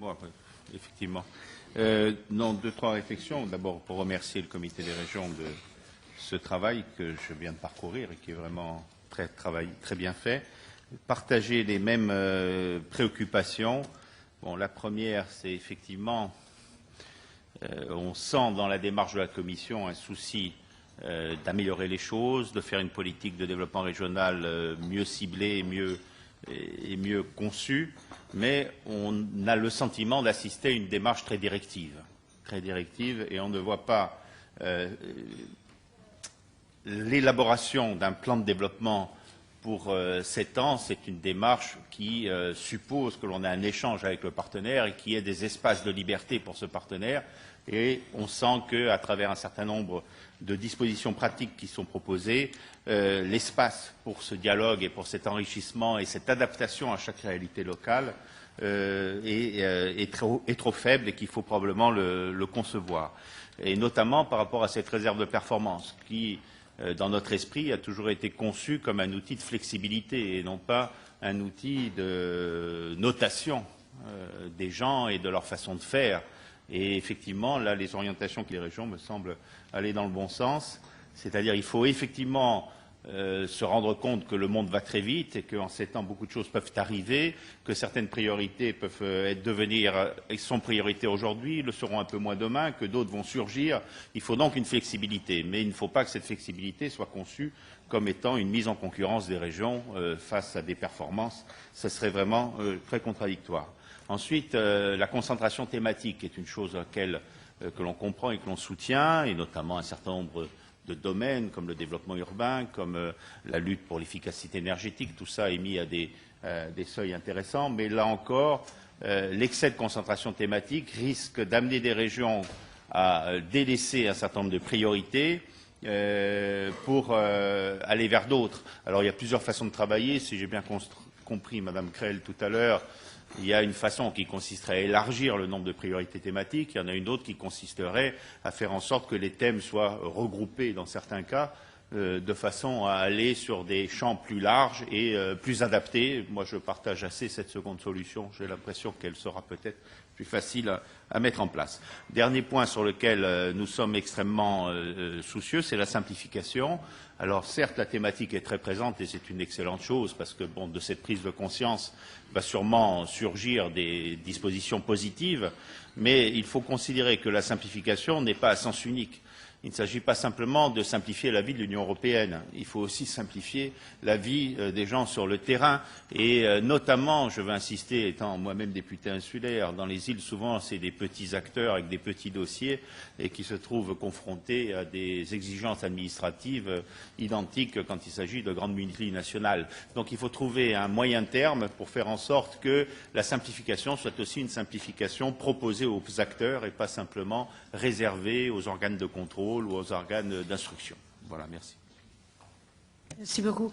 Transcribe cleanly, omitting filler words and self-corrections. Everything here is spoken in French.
bon, effectivement. Non, deux, trois réflexions. D'abord, pour remercier le Comité des régions de ce travail que je viens de parcourir et qui est vraiment très bien fait. Partager les mêmes préoccupations. Bon, la première, c'est effectivement, on sent dans la démarche de la Commission un souci d'améliorer les choses, de faire une politique de développement régional mieux ciblée et mieux conçue, mais on a le sentiment d'assister à une démarche très directive, et on ne voit pas l'élaboration d'un plan de développement pour 7 ans. C'est une démarche qui suppose que l'on a un échange avec le partenaire et qu'il y ait des espaces de liberté pour ce partenaire. Et on sent qu'à travers un certain nombre de dispositions pratiques qui sont proposées, l'espace pour ce dialogue et pour cet enrichissement et cette adaptation à chaque réalité locale est trop faible et qu'il faut probablement le concevoir. Et notamment par rapport à cette réserve de performance qui, dans notre esprit, a toujours été conçue comme un outil de flexibilité et non pas un outil de notation des gens et de leur façon de faire. Et effectivement, là, les orientations que les régions me semblent aller dans le bon sens. C'est-à-dire qu'il faut effectivement se rendre compte que le monde va très vite et qu'en 7 ans, beaucoup de choses peuvent arriver, que certaines priorités peuvent sont priorités aujourd'hui, le seront un peu moins demain, que d'autres vont surgir. Il faut donc une flexibilité. Mais il ne faut pas que cette flexibilité soit conçue comme étant une mise en concurrence des régions face à des performances. Ce serait vraiment très contradictoire. Ensuite, la concentration thématique est une chose que l'on comprend et que l'on soutient, et notamment un certain nombre de domaines comme le développement urbain, comme la lutte pour l'efficacité énergétique. Tout ça est mis à des seuils intéressants. Mais là encore, l'excès de concentration thématique risque d'amener des régions à délaisser un certain nombre de priorités pour aller vers d'autres. Alors il y a plusieurs façons de travailler. Si j'ai bien compris, Madame Creil, tout à l'heure, il y a une façon qui consisterait à élargir le nombre de priorités thématiques. Il y en a une autre qui consisterait à faire en sorte que les thèmes soient regroupés, dans certains cas, de façon à aller sur des champs plus larges et plus adaptés. Moi, je partage assez cette seconde solution. J'ai l'impression qu'elle sera peut-être plus facile à mettre en place. Dernier point sur lequel nous sommes extrêmement soucieux, c'est la simplification. Alors certes, la thématique est très présente et c'est une excellente chose parce que bon, de cette prise de conscience va sûrement surgir des dispositions positives, mais il faut considérer que la simplification n'est pas à sens unique. Il ne s'agit pas simplement de simplifier la vie de l'Union européenne, il faut aussi simplifier la vie des gens sur le terrain et notamment, je veux insister, étant moi-même député insulaire, dans les îles souvent c'est des petits acteurs avec des petits dossiers et qui se trouvent confrontés à des exigences administratives identiques quand il s'agit de grandes multinationales. Donc il faut trouver un moyen terme pour faire en sorte que la simplification soit aussi une simplification proposée aux acteurs et pas simplement réservée aux organes de contrôle ou aux organes d'instruction. Voilà, merci. Merci beaucoup.